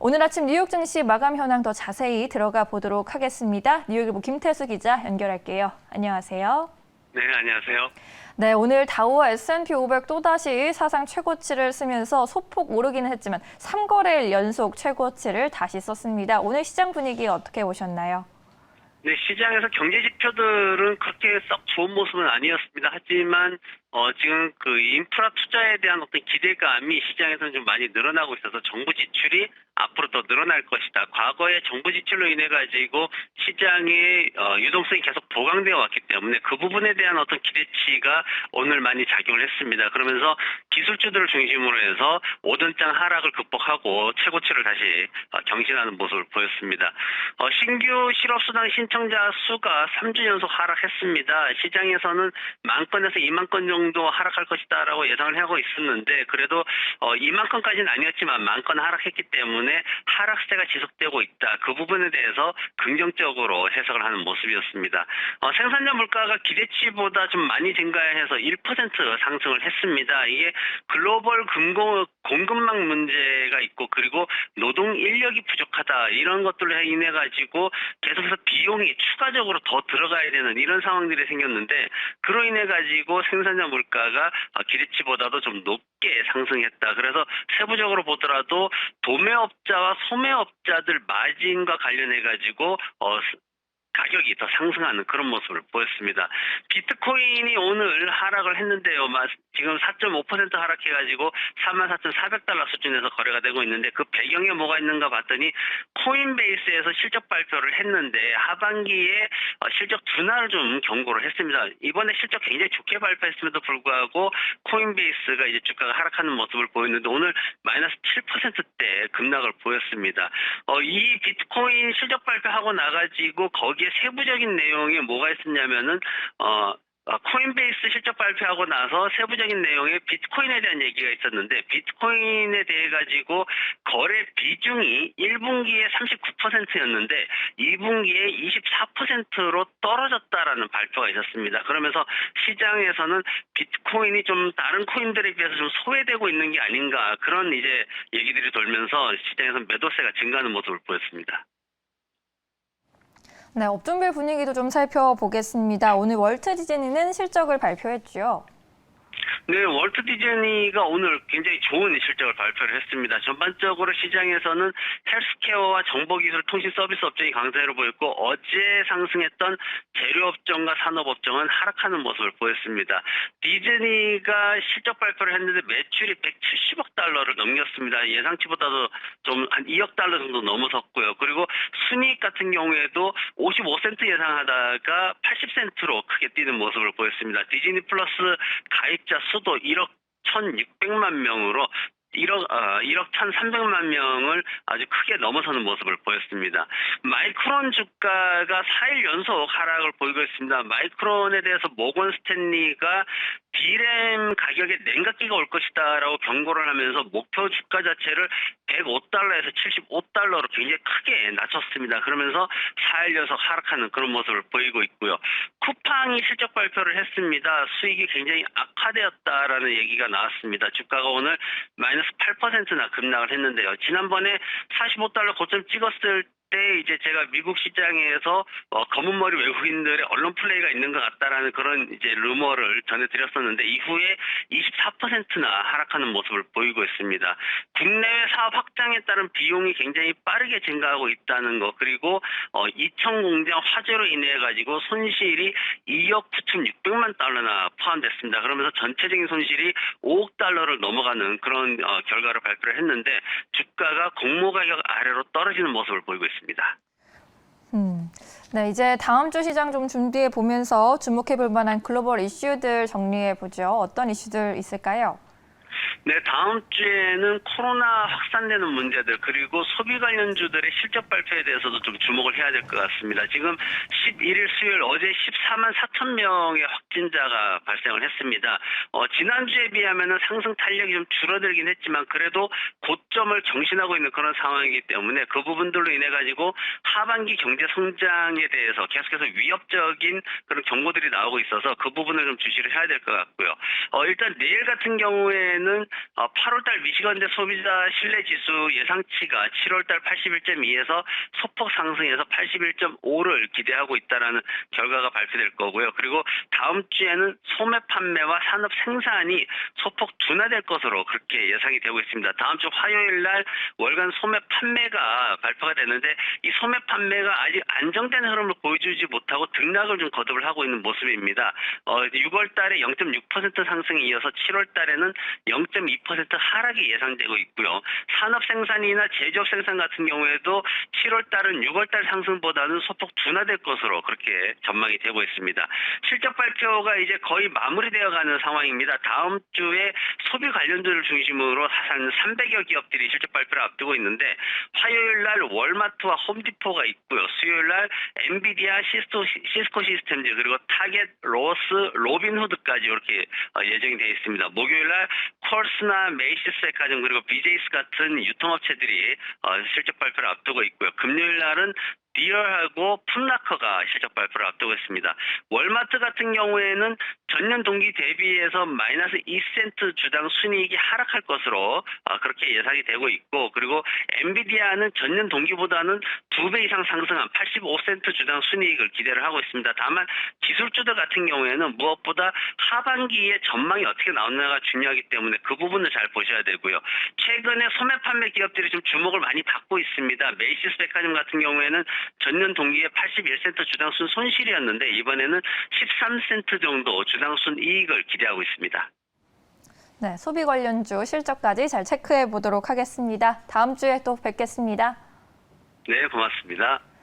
오늘 아침 뉴욕 증시 마감 현황 더 자세히 들어가 보도록 하겠습니다. 뉴욕일보 김태수 기자 연결할게요. 안녕하세요. 네, 안녕하세요. 네, 오늘 다우와 S&P 500 또다시 사상 최고치를 쓰면서 소폭 오르기는 했지만 3거래일 연속 최고치를 다시 썼습니다. 오늘 시장 분위기 어떻게 보셨나요? 네, 시장에서 경제 지표들은 그렇게 썩 좋은 모습은 아니었습니다. 하지만 지금 그 인프라 투자에 대한 어떤 기대감이 시장에서는 좀 많이 늘어나고 있어서 정부 지출이 앞으로 더 늘어날 것이다. 과거에 정부 지출로 인해 가지고 시장의 유동성이 계속 보강되어 왔기 때문에 그 부분에 대한 어떤 기대치가 오늘 많이 작용을 했습니다. 그러면서 기술주들을 중심으로 해서 5등장 하락을 극복하고 최고치를 다시 경신하는 모습을 보였습니다. 신규 실업수당 신청자 수가 3주 연속 하락했습니다. 시장에서는 10,000 건에서 2만 건 정도 하락할 것이다라고 예상을 하고 있었는데 그래도 2만 건까지는 아니었지만 10,000 건 하락했기 때문에 하락세가 지속되고 있다. 그 부분에 대해서 긍정적으로 해석을 하는 모습이었습니다. 생산자 물가가 기대치보다 좀 많이 증가해서 1% 상승을 했습니다. 이게 글로벌 공급망 문제가 있고 그리고 노동 인력이 부족하다. 이런 것들로 인해 가지고 계속해서 비용이 추가적으로 더 들어가야 되는 이런 상황들이 생겼는데 그로 인해 가지고 생산자 물가가 기대치보다도 좀 높게 상승했다. 그래서 세부적으로 보더라도 도매업자와 소매업자들 마진과 관련해 가지고 가격이 더 상승하는 그런 모습을 보였습니다. 비트코인이 오늘 하락을 했는데요. 지금 4.5% 하락해가지고 34,400달러 수준에서 거래가 되고 있는데 그 배경에 뭐가 있는가 봤더니 코인베이스에서 실적 발표를 했는데 하반기에 실적 둔화를 좀 경고를 했습니다. 이번에 실적 굉장히 좋게 발표했음에도 불구하고 코인베이스가 이제 주가가 하락하는 모습을 보였는데 오늘 마이너스 7%대 급락을 보였습니다. 이 비트코인 실적 발표하고 나가지고 거기에 세부적인 내용이 뭐가 있었냐면은 코인베이스 실적 발표하고 나서 세부적인 내용에 비트코인에 대한 얘기가 있었는데 비트코인에 대해 가지고 거래 비중이 1분기에 39%였는데 2분기에 24%로 떨어졌다라는 발표가 있었습니다. 그러면서 시장에서는 비트코인이 좀 다른 코인들에 비해서 좀 소외되고 있는 게 아닌가 그런 이제 얘기들이 돌면서 시장에서 매도세가 증가하는 모습을 보였습니다. 네, 업종별 분위기도 좀 살펴보겠습니다. 오늘 월트 디즈니는 실적을 발표했죠. 네, 월트 디즈니가 오늘 굉장히 좋은 실적을 발표를 했습니다. 전반적으로 시장에서는 헬스케어와 정보기술 통신 서비스 업종이 강세로 보였고 어제 상승했던 재료업종과 산업업종은 하락하는 모습을 보였습니다. 디즈니가 실적 발표를 했는데 매출이 170억 달러를 넘겼습니다. 예상치보다도 좀 한 2억 달러 정도 넘어섰고요. 그리고 순이익 같은 경우에도 55센트 예상하다가 80센트로 크게 뛰는 모습을 보였습니다. 디즈니 플러스 가입자 수도 1억 1,600만 명으로 1억 1,300만 명을 아주 크게 넘어서는 모습을 보였습니다. 마이크론 주가가 4일 연속 하락을 보이고 있습니다. 마이크론에 대해서 모건 스탠리가 D램 가격에 냉각기가 올 것이다라고 경고를 하면서 목표 주가 자체를 105달러에서 75달러로 굉장히 크게 낮췄습니다. 그러면서 4일 연속 하락하는 그런 모습을 보이고 있고요. 쿠팡이 실적 발표를 했습니다. 수익이 굉장히 악화되었다라는 얘기가 나왔습니다. 주가가 오늘 마이너스 8%나 급락을 했는데요. 지난번에 45달러 고점 찍었을 때 이제 제가 미국 시장에서 검은 머리 외국인들의 언론 플레이가 있는 것 같다라는 그런 이제 루머를 전해드렸었는데 이후에 24%나 하락하는 모습을 보이고 있습니다. 국내외 사업 확장에 따른 비용이 굉장히 빠르게 증가하고 있다는 거 그리고 이천 공장 화재로 인해 가지고 손실이 2억 9,600만 달러나 포함됐습니다. 그러면서 전체적인 손실이 5억 달러를 넘어가는 그런 결과를 발표를 했는데 주가가 공모 가격 아래로 떨어지는 모습을 보이고 있습니다. 네, 이제 다음 주 시장 좀 준비해 보면서 주목해 볼 만한 글로벌 이슈들 정리해 보죠. 어떤 이슈들 있을까요? 네, 다음 주에는 코로나 확산되는 문제들 그리고 소비 관련주들의 실적 발표에 대해서도 좀 주목을 해야 될 것 같습니다. 지금 11일 수요일 어제 14만 4천 명의 확진자가 발생을 했습니다. 지난주에 비하면 상승 탄력이 좀 줄어들긴 했지만 그래도 고점을 경신하고 있는 그런 상황이기 때문에 그 부분들로 인해 가지고 하반기 경제 성장에 대해서 계속해서 위협적인 그런 경고들이 나오고 있어서 그 부분을 좀 주시를 해야 될 것 같고요. 일단 내일 같은 경우에는 8월달 미시건대 소비자 신뢰지수 예상치가 7월달 81.2에서 소폭 상승해서 81.5를 기대하고 있다라는 결과가 발표될 거고요. 그리고 다음 주에는 소매 판매와 산업 생산이 소폭 둔화될 것으로 그렇게 예상이 되고 있습니다. 다음 주 화요일 날 월간 소매 판매가 발표가 되는데 이 소매 판매가 아직 안정된 흐름을 보여주지 못하고 등락을 좀 거듭을 하고 있는 모습입니다. 6월 달에 0.6% 상승에 이어서 7월 달에는 0.2% 하락이 예상되고 있고요. 산업 생산이나 제조업 생산 같은 경우에도 7월 달은 6월 달 상승보다는 소폭 둔화될 것으로 그렇게 전망이 되고 있습니다. 실적 발표가 이제 거의 마무리되어 가는 상황입니다. 다음 주에 소비 관련주를 중심으로 한 300여 기업들이 실적 발표를 앞두고 있는데 화요일 날 월마트와 홈디포가 있고요. 수요일 날 엔비디아, 시스코 시스템즈 그리고 타겟, 로스, 로빈후드까지 이렇게 예정이 되어 있습니다. 목요일 날 콜스나 메이시스 백화점 그리고 BJS 같은 유통업체들이 실적 발표를 앞두고 있고요. 금요일 날은 디얼하고 풋라커가 실적 발표를 앞두고 있습니다. 월마트 같은 경우에는 전년 동기 대비해서 마이너스 2센트 주당 순이익이 하락할 것으로 그렇게 예상이 되고 있고 그리고 엔비디아는 전년 동기보다는 2배 이상 상승한 85센트 주당 순이익을 기대를 하고 있습니다. 다만 기술주들 같은 경우에는 무엇보다 하반기에 전망이 어떻게 나오느냐가 중요하기 때문에 그 부분을 잘 보셔야 되고요. 최근에 소매 판매 기업들이 좀 주목을 많이 받고 있습니다. 메이시스 백화점 같은 경우에는 전년 동기에 81센트 주당순 손실이었는데 이번에는 13센트 정도 주당순 이익을 기대하고 있습니다. 네, 소비 관련주 실적까지 잘 체크해 보도록 하겠습니다. 다음 주에 또 뵙겠습니다. 네, 고맙습니다.